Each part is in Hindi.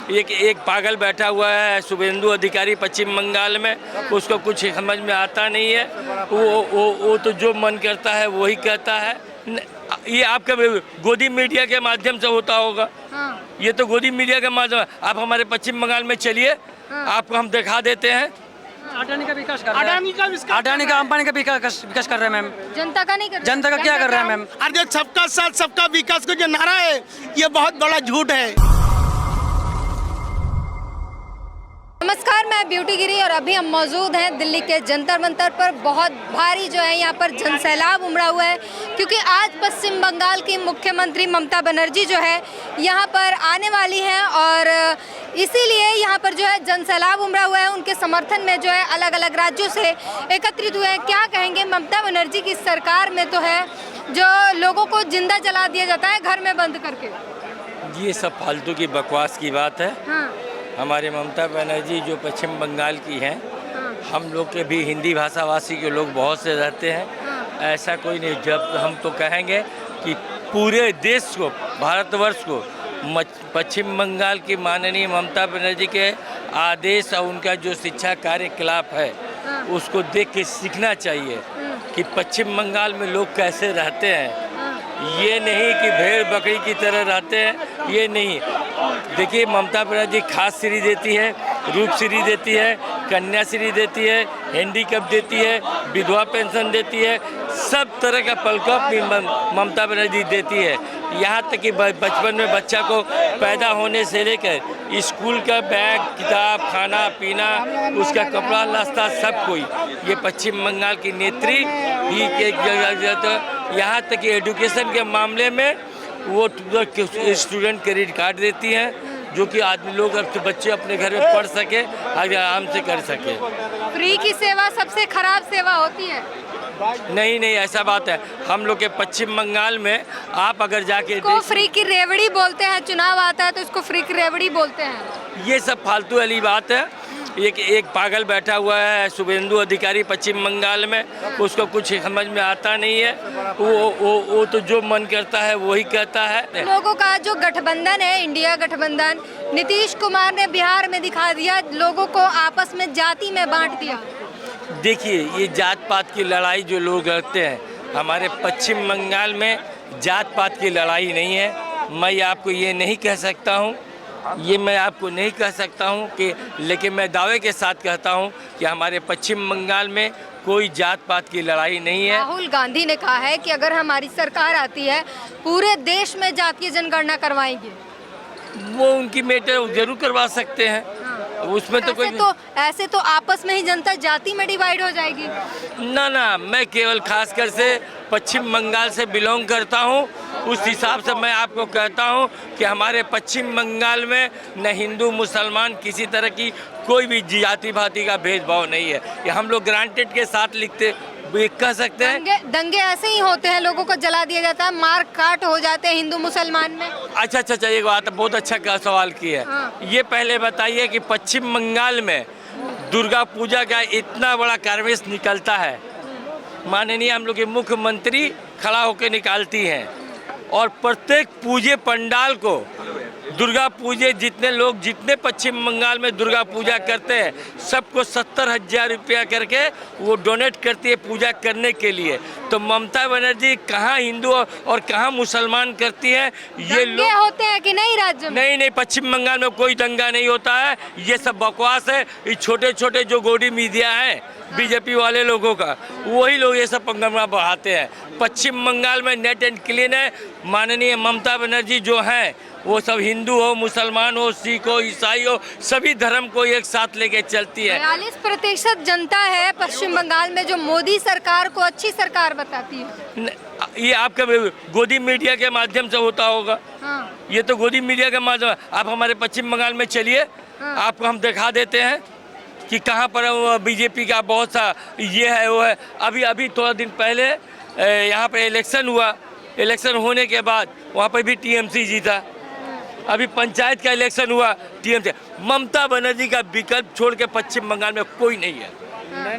एक पागल बैठा हुआ है शुभेंदु अधिकारी पश्चिम बंगाल में, उसको कुछ समझ में आता नहीं है। वो तो जो मन करता है वही कहता है। ये आपका गोदी मीडिया के माध्यम से होता होगा। ये तो गोदी मीडिया के माध्यम। आप हमारे पश्चिम बंगाल में चलिए, आपको हम दिखा देते हैं। अडानी का विकास कर रहा है, अडानी का अंबानी का विकास कर रहे हैं मैम। जनता का नहीं कर रहे। जनता का क्या कर रहा है मैम? और जो सबका साथ सबका विकास का जो नारा है, ये बहुत बड़ा झूठ है। नमस्कार, मैं ब्यूटी गिरी और अभी हम मौजूद हैं दिल्ली के जंतर मंतर पर। बहुत भारी जो है यहाँ पर जनसैलाब उमड़ा हुआ है, क्योंकि आज पश्चिम बंगाल की मुख्यमंत्री ममता बनर्जी जो है यहाँ पर आने वाली हैं और इसीलिए यहाँ पर जो है जनसैलाब उमड़ा हुआ है। उनके समर्थन में जो है अलग अलग राज्यों से एकत्रित हुए हैं। क्या कहेंगे ममता बनर्जी की सरकार में तो है जो लोगों को जिंदा जला दिया जाता है घर में बंद करके। ये सब फालतू की बकवास की बात है। हमारे ममता बनर्जी जो पश्चिम बंगाल की हैं, हम लोग के भी हिंदी भाषाभाषी के लोग बहुत से रहते हैं। ऐसा कोई नहीं। जब हम तो कहेंगे कि पूरे देश को, भारतवर्ष को पश्चिम बंगाल की माननीय ममता बनर्जी के आदेश और उनका जो शिक्षा कार्यकलाप है उसको देख के सीखना चाहिए कि पश्चिम बंगाल में लोग कैसे रहते हैं। ये नहीं कि भेड़ बकरी की तरह रहते हैं, ये नहीं। देखिए, ममता बनर्जी खास श्री देती है, रूप श्री देती है, कन्याश्री देती है, हैंडीकैप देती है, विधवा पेंशन देती है, सब तरह का प्रकोप ममता बनर्जी देती है। यहाँ तक कि बचपन में बच्चा को पैदा होने से लेकर स्कूल का बैग, किताब, खाना पीना, उसका कपड़ा लत्ता सब कोई ये पश्चिम बंगाल की नेत्री ही के। यहाँ तक कि एजुकेशन के मामले में वो स्टूडेंट क्रेडिट कार्ड देती हैं, जो कि आदमी लोग बच्चे अपने घर में पढ़ सके, आराम से कर सके। फ्री की सेवा सबसे खराब सेवा होती है। नहीं, ऐसा बात है। हम लोग के पश्चिम बंगाल में आप अगर जाके को फ्री की रेवड़ी बोलते हैं, चुनाव आता है तो इसको फ्री की रेवड़ी बोलते हैं। ये सब फालतू वाली बात है। एक पागल बैठा हुआ है शुभेंदु अधिकारी पश्चिम बंगाल में, उसको कुछ समझ में आता नहीं है। वो तो जो मन करता है वही कहता है। लोगों का जो गठबंधन है, इंडिया गठबंधन, नीतीश कुमार ने बिहार में दिखा दिया, लोगों को आपस में जाति में बांट दिया। देखिए, ये जात पात की लड़ाई जो लोग करते हैं, हमारे पश्चिम बंगाल में जात पात की लड़ाई नहीं है। मैं आपको ये नहीं कह सकता हूँ, मैं आपको नहीं कह सकता हूँ कि, लेकिन मैं दावे के साथ कहता हूँ कि हमारे पश्चिम बंगाल में कोई जात पात की लड़ाई नहीं है। राहुल गांधी ने कहा है कि अगर हमारी सरकार आती है पूरे देश में जातीय जनगणना करवाएंगे। वो उनकी मैटर जरूर करवा सकते हैं। उसमें तो कोई ऐसे तो आपस में ही जनता जाति में डिवाइड हो जाएगी। ना, मैं केवल खासकर से पश्चिम बंगाल से बिलोंग करता हूँ। उस हिसाब से मैं आपको कहता हूँ कि हमारे पश्चिम बंगाल में न हिंदू मुसलमान किसी तरह की कोई भी जाति भाति का भेदभाव नहीं है। ये हम लोग ग्रांटेड के साथ लिखते कह सकते हैं। दंगे ऐसे ही होते हैं, लोगों को जला दिया जाता है, मार काट हो जाते हैं हिंदू मुसलमान में। अच्छा, एक बात बहुत अच्छा सवाल किया है। ये पहले बताइए कि पश्चिम बंगाल में दुर्गा पूजा का इतना बड़ा कारवेश निकलता है, माननीय हम लोग के मुख्यमंत्री खड़ा होकर निकालती हैं, और प्रत्येक पूजे पंडाल को दुर्गा पूजे जितने पश्चिम बंगाल में दुर्गा पूजा करते हैं, सबको 70,000 रुपया करके वो डोनेट करती है पूजा करने के लिए। तो ममता बनर्जी कहाँ हिंदू और कहाँ मुसलमान करती है? ये लोग होते हैं कि नहीं राज्य में? नहीं, पश्चिम बंगाल में कोई दंगा नहीं होता है। ये सब बकवास है। ये छोटे छोटे जो गोदी मीडिया है बीजेपी वाले लोगों का, वही लोग ये सब पंगमा बढ़ाते हैं। पश्चिम बंगाल में नेट एंड क्लीन है। माननीय ममता बनर्जी जो हैं वो सब हिंदू हो, मुसलमान हो, सिख हो, ईसाई हो, सभी धर्म को एक साथ लेके चलती है। 42% जनता है पश्चिम बंगाल में जो मोदी सरकार को अच्छी सरकार बताती है। ये आपका गोदी मीडिया के माध्यम से होता होगा। ये तो गोदी मीडिया के माध्यम। आप हमारे पश्चिम बंगाल में चलिए, आपको हम दिखा देते हैं कि कहाँ पर बीजेपी का बहुत सा ये है वो है। अभी थोड़ा दिन पहले यहाँ पे इलेक्शन हुआ। इलेक्शन होने के बाद वहाँ पर भी टीएमसी जीता। अभी पंचायत का इलेक्शन हुआ, टीएमसी। ममता बनर्जी का विकल्प छोड़ के पश्चिम बंगाल में कोई नहीं है।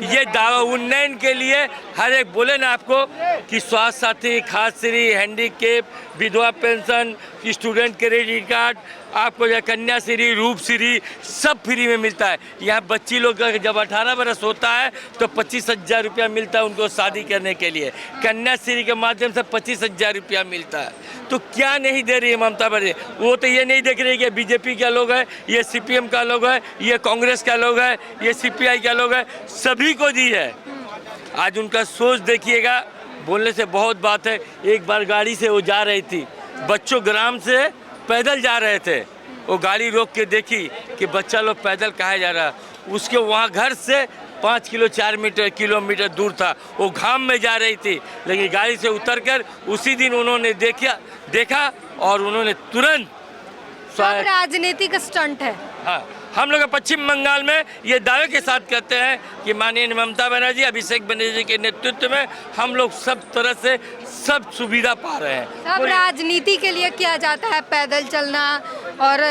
ये दावा उन्नयन के लिए हर एक बोले ना आपको कि स्वास्थ्य साथी, खास श्री, हैंडीकैप, विधवा पेंशन, स्टूडेंट क्रेडिट कार्ड, आपको जो कन्याश्री, रूपश्री सब फ्री में मिलता है। यहाँ बच्ची लोग का जब 18 बरस होता है तो 25,000 रुपया मिलता है उनको शादी करने के लिए। कन्याश्री के माध्यम से 25,000 रुपया मिलता है। तो क्या नहीं दे रही है ममता बनर्जी? वो तो ये नहीं देख रही कि बीजेपी का लोग है, ये सीपीएम का लोग है, ये कांग्रेस का लोग है, ये सीपीआई का लोग है, सभी को दी है। आज उनका सोच देखिएगा, बोलने से बहुत बात है। एक बार गाड़ी से वो जा रही थी, बच्चों ग्राम से पैदल जा रहे थे, वो गाड़ी रोक के देखी कि बच्चा लोग पैदल कहाँ जा रहा, उसके वहाँ घर से 5 किलोमीटर दूर था, वो घाम में जा रही थी, लेकिन गाड़ी से उतरकर उसी दिन उन्होंने देखा और उन्होंने तुरंत सब राजनीति का स्टंट है। हाँ, हम लोग पश्चिम बंगाल में ये दावे के साथ कहते हैं कि माननीय ममता बनर्जी, अभिषेक बनर्जी के नेतृत्व में हम लोग सब तरह से सब सुविधा पा रहे हैं। सब राजनीति के लिए किया जाता है, पैदल चलना और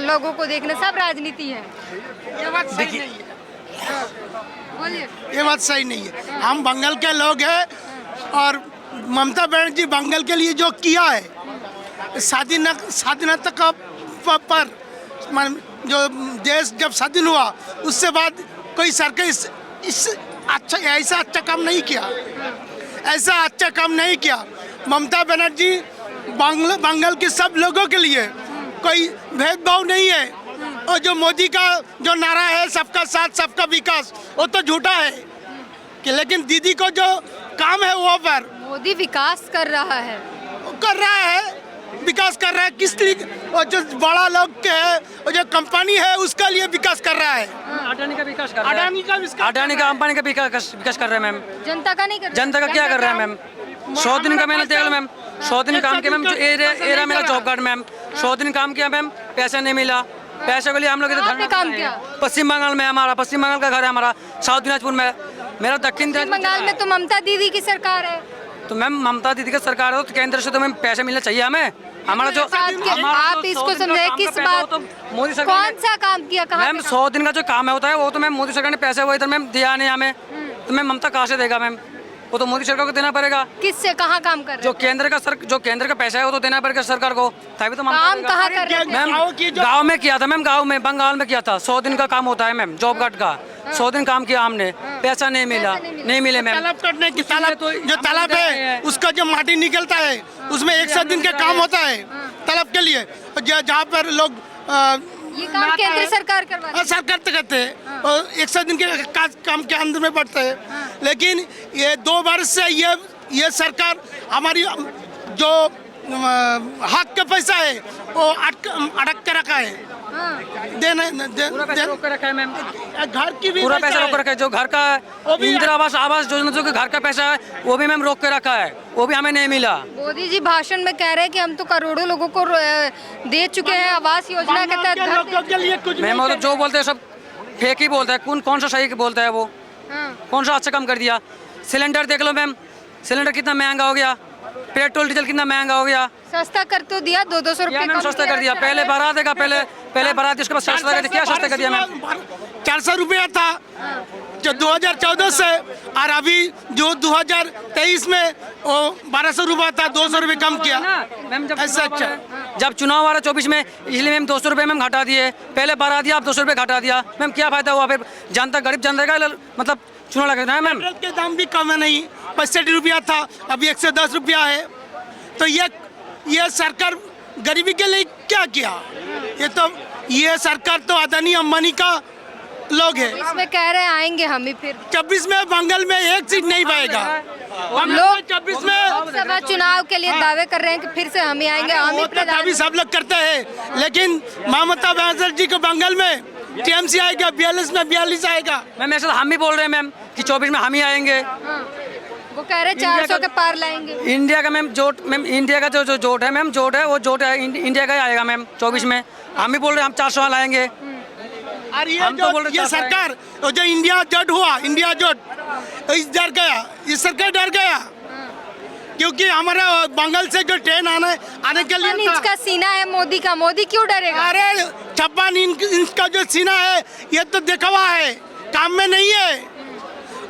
लोगों को देखना, सब राजनीति है। ये बात सही नहीं है। बोलिए। ये बात सही नहीं है। हम बंगाल के लोग हैं और ममता बनर्जी बंगाल के लिए जो किया है, स्वाधीनता का पर जो देश जब स्वाधीन हुआ उससे बाद कोई सरकार ऐसा अच्छा काम नहीं किया, ऐसा अच्छा काम नहीं किया। ममता बनर्जी बंगाल के सब लोगों के लिए कोई भेदभाव नहीं है। और जो मोदी का जो नारा है सबका साथ सबका विकास, वो तो झूठा है कि, लेकिन दीदी को जो काम है वो पर मोदी विकास कर रहा है, विकास कर रहा है। किस लिए? और जो बड़ा लोग के है और जो कंपनी है उसका लिए विकास कर रहा है। अडानी का विकास कर रहा है, अडानी का अंबानी का विकास कर रहे हैं मैम। जनता का नहीं कर रहा। जनता का क्या कर रहा है मैम? 100 दिन का मैंने देख लो मैम, 100 दिन काम किया मैम। जो एरा मेरा जॉब कार्ड मैम, 100 दिन काम किया मैम, पैसा नहीं मिला। पैसे के लिए हम लोग इधर धरना काम किया। पश्चिम बंगाल में, हमारा पश्चिम बंगाल का घर है, हमारा साउथ दिनाजपुर में। मेरा दक्षिण बंगाल में तो ममता दीदी की सरकार है। तो मैम ममता दीदी की सरकार है तो केंद्र से तो मैम पैसे मिलना चाहिए हमें। हमारा जो आप इसको समझे किस बात, मोदी सरकार कौन सा काम किया, कहाँ मैम 100 दिन का जो काम होता है वो तो मैम मोदी सरकार ने पैसे वो इधर मैम दिया नहीं हमें, तो मैम ममता कहाँ से देगा मैम? वो तो मोदी सरकार को देना पड़ेगा। किससे कहाँ काम कर रहे? जो केंद्र का पैसा है वो तो देना पड़ेगा सरकार को, तभी तो काम कहाँ कर रहे? मैम गाँव में किया था मैम, गाँव में बंगाल में किया था। 100 दिन का काम होता है मैम जॉब कार्ड का। 100 दिन काम किया हमने, पैसा नहीं मिला, नहीं मिले मैम। तालाब कटने की जो तालाब है उसका जो माटी निकलता है उसमें 100 दिन का काम होता है तालाब के लिए, जहाँ पर लोग ये काम केंद्र सरकार करवाती है। सरकार तो करते हैं और 100 दिन के काम के अंदर में बढ़ते हैं। लेकिन ये 2 वर्ष से ये सरकार हमारी जो हक का पैसा है वो अटक के रखा है। रोक के रखा है मैम, घर की भी पूरा पैसा रोक के रखा है। जो घर का इंदिरा आवास योजना जो घर का पैसा है वो भी मैम रोक के रखा है, वो भी हमें नहीं मिला। मोदी जी भाषण में कह रहे हैं कि हम तो करोड़ों लोगों को दे चुके हैं आवास योजना के तहत। मैम वो जो बोलते हैं सब फेक ही बोलता है, कौन सा सही बोलता है वो? कौन सा अच्छा काम कर दिया? सिलेंडर देख लो मैम, सिलेंडर कितना महंगा हो गया, पेट्रोल डीजल कितना महंगा हो गया। सस्ता कर तो दिया, 200 रुपये मैम सस्ता कर दिया। पहले बढ़ा देगा, पहले बढ़ा दिया, उसके बाद सस्ता कर दिया। क्या सस्ता कर दिया मैम? 400 रुपया था जो 2014 से, और अभी जो 2023 में वो 1200 रुपया था, 200 रुपये कम किया मैम। ऐसा अच्छा जब चुनाव आ रहा 24 में, इसलिए मैम 200 रुपये मैम घटा दिए। पहले बढ़ा दिया, अब 200 रुपये घटा दिया। मैम क्या फायदा हुआ फिर? जनता गरीब जनता का मतलब चुनाव लगा है मैम। के दाम भी कम है, नहीं 65 रुपया था, अभी 110 रुपया है। तो ये सरकार गरीबी के लिए क्या किया? ये सरकार तो अदानी अंबानी का लोग है। इसमें कह रहे हैं आएंगे हम ही फिर 26 में बंगाल में 1 सीट नहीं पाएगा। लोग 26 में लोकसभा चुनाव के लिए दावे कर रहे हैं कि फिर से हम ही आएंगे, हम ही तभी सब लोग करते हैं। लेकिन ममता बनर्जी को बंगाल में टीएमसी आएगा, 42 में 42 आएगा। मैम ऐसा हम भी बोल रहे हैं मैम कि 24 में हम ही आएंगे। वो कह रहे 400 के पार लाएंगे। इंडिया का मैम इंडिया का जो जोट है मैम, जोट है वो जोट है इंडिया का ही आएगा मैम 24 में। हम भी बोल रहे हैं हम 400 लाएंगे। और ये सरकार जो इंडिया जोट हुआ, इंडिया जोट डर गया, ये सरकार डर गया क्योंकि हमारा बंगाल से जो ट्रेन आने के लिए इसका सीना है मोदी का, मोदी क्यों डरेगा? अरे 56 इंच का जो सीना है ये तो दिखावा है, काम में नहीं है।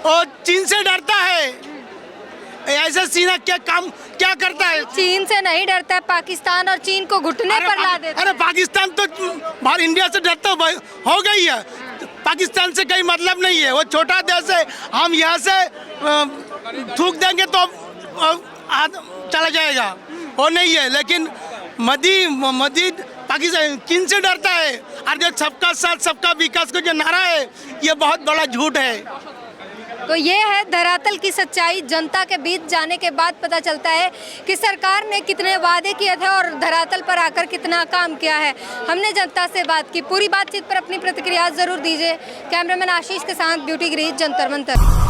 और चीन से डरता है, ऐसा सीना क्या काम क्या करता है? चीन से नहीं डरता है, पाकिस्तान और चीन को घुटने पर ला देता अरे है। पाकिस्तान तो बाहर इंडिया से डरता हो गई है। पाकिस्तान से कोई मतलब नहीं है, वो छोटा देश है। हम यहाँ से थूक देंगे तो चला जाएगा, वो नहीं है। लेकिन मोदी पाकिस्तान चीन से डरता है। और जो सबका साथ सबका विकास का जो नारा है, ये बहुत बड़ा झूठ है। तो ये है धरातल की सच्चाई। जनता के बीच जाने के बाद पता चलता है कि सरकार ने कितने वादे किए थे और धरातल पर आकर कितना काम किया है। हमने जनता से बात की, पूरी बातचीत पर अपनी प्रतिक्रिया जरूर दीजिए। कैमरामैन आशीष के साथ ब्यूटी गिरी, जंतर मंतर।